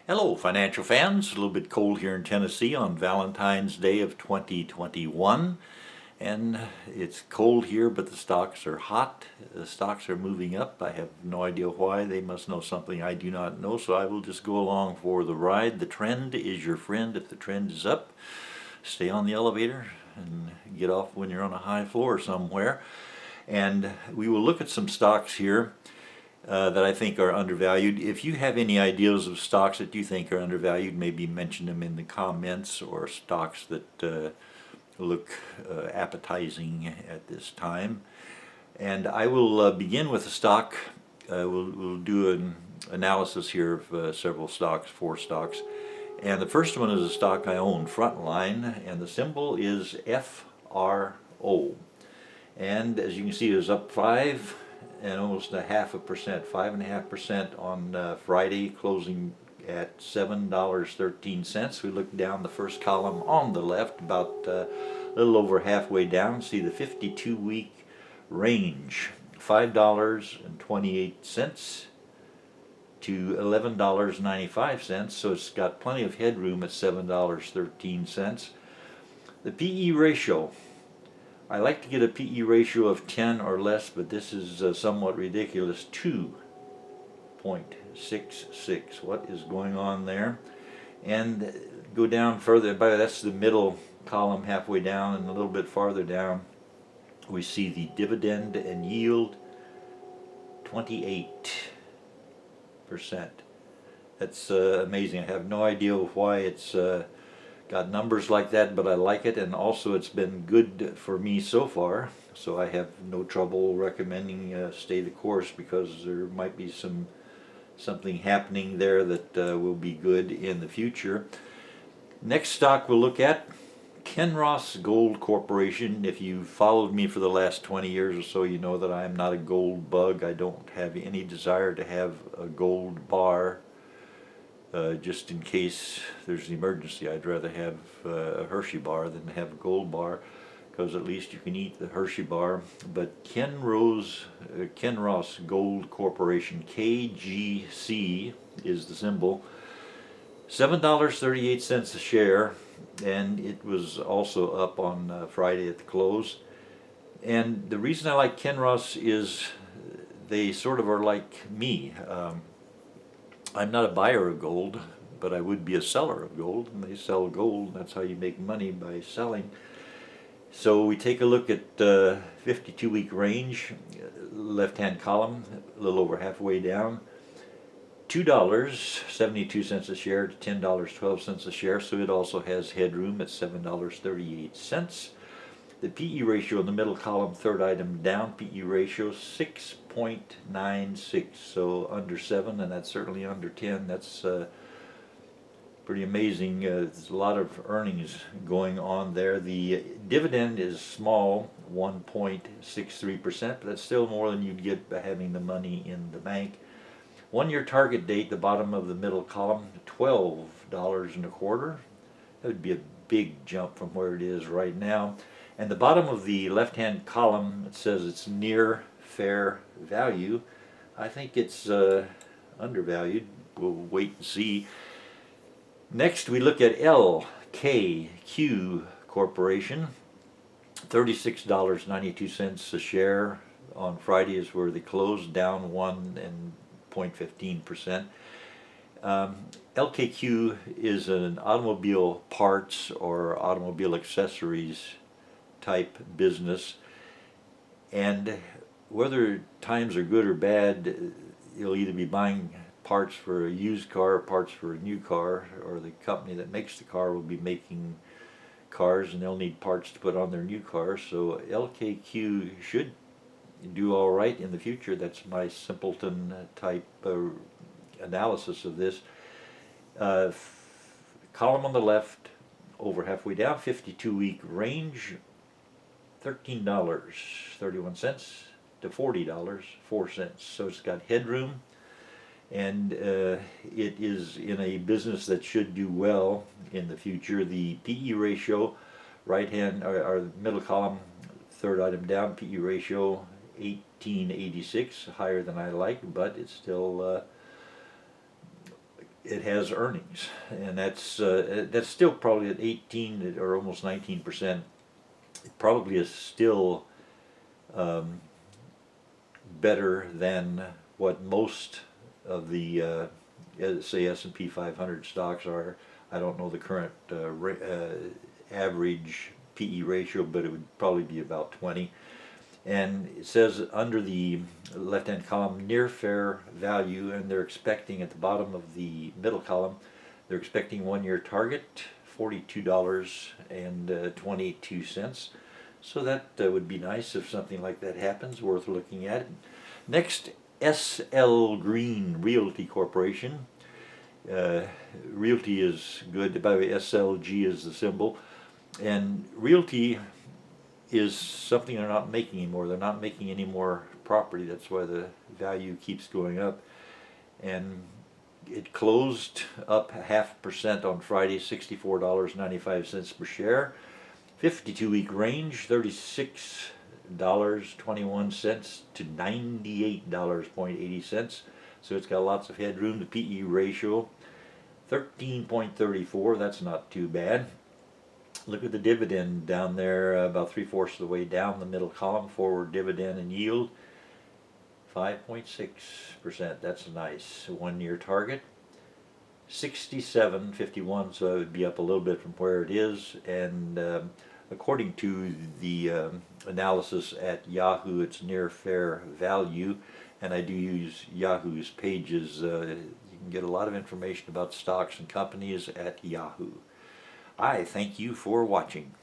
Hello, financial fans. A little bit cold here in Tennessee on Valentine's Day of 2021. And it's cold here, but the stocks are hot. The stocks are moving up. I have no idea why. They must know something I do not know, so I will just go along for the ride. The trend is your friend. If the trend is up, stay on the elevator and get off when you're on a high floor somewhere. And we will look at some stocks here that I think are undervalued. If you have any ideas of stocks that you think are undervalued, maybe mention them in the comments, or stocks that look appetizing at this time. And I will begin with a stock. We'll do an analysis here of several stocks, 4 stocks. And the first one is a stock I own, Frontline, and the symbol is FRO. And as you can see, it was up 5 and almost 0.5%, 5.5% on Friday, closing at $7.13. We look down the first column on the left, about a little over halfway down, see the 52-week range, $5.28 to $11.95, so it's got plenty of headroom at $7.13. The PE ratio, I like to get a PE ratio of 10 or less, but this is somewhat ridiculous, 2.66. What is going on there? And go down further, that's the middle column halfway down, and a little bit farther down we see the dividend and yield, 28%. That's amazing. I have no idea why it's got numbers like that, but I like it, and also it's been good for me so far, so I have no trouble recommending stay the course, because there might be something happening there that will be good in the future. Next stock we'll look at, Kinross Gold Corporation. If you've followed me for the last 20 years or so, you know that I am not a gold bug. I don't have any desire to have a gold bar. Just in case there's an emergency, I'd rather have a Hershey bar than have a gold bar, because at least you can eat the Hershey bar. But Kinross Gold Corporation, KGC is the symbol, $7.38 a share, and it was also up on Friday at the close. And the reason I like Kinross is they sort of are like me. I'm not a buyer of gold, but I would be a seller of gold, and they sell gold. That's how you make money, by selling. So we take a look at 52-week range, left-hand column, a little over halfway down, $2.72 a share to $10.12 a share, so it also has headroom at $7.38. The PE ratio in the middle column, third item down, PE ratio 6.96, so under 7, and that's certainly under 10. That's pretty amazing. There's a lot of earnings going on there. The dividend is small, 1.63%, but that's still more than you'd get by having the money in the bank. 1-year target date, the bottom of the middle column, $12.25. That would be a big jump from where it is right now. And the bottom of the left-hand column, it says it's near fair value. I think it's undervalued. We'll wait and see. Next, we look at LKQ Corporation, $36.92 a share. On Friday is where they closed, down 1.15%. LKQ is an automobile parts or automobile accessories type business, and whether times are good or bad, you'll either be buying parts for a used car, parts for a new car, or the company that makes the car will be making cars, and they'll need parts to put on their new cars. So LKQ should do all right in the future. That's my simpleton type analysis of this. Column on the left, over halfway down, 52-week range, $13.31 to $40.04. So it's got headroom, and it is in a business that should do well in the future. The PE ratio, right hand or middle column, third item down, PE ratio 1886, higher than I like, but it's still it has earnings, and that's still probably at 18 or almost 19%. It probably is still better than what most of the say S&P 500 stocks are. I don't know the current average PE ratio, but it would probably be about 20. And it says under the left-hand column, near fair value, and they're expecting at the bottom of the middle column, they're expecting 1-year target, $42.22. So that would be nice if something like that happens, worth looking at. Next, SL Green Realty Corporation. Realty is good. By the way, SLG is the symbol. And Realty is something they're not making anymore. They're not making any more property. That's why the value keeps going up. And it closed up 0.5% on Friday, $64.95 per share. 52-week range, $36.21 to $98.80. So it's got lots of headroom. The PE ratio, 13.34. That's not too bad. Look at the dividend down there, about 3/4 of the way down the middle column. Forward dividend and yield, 5.6%. That's nice. 1-year target, 67.51. So it would be up a little bit from where it is. And according to the analysis at Yahoo, it's near fair value. And I do use Yahoo's pages. You can get a lot of information about stocks and companies at Yahoo. I thank you for watching.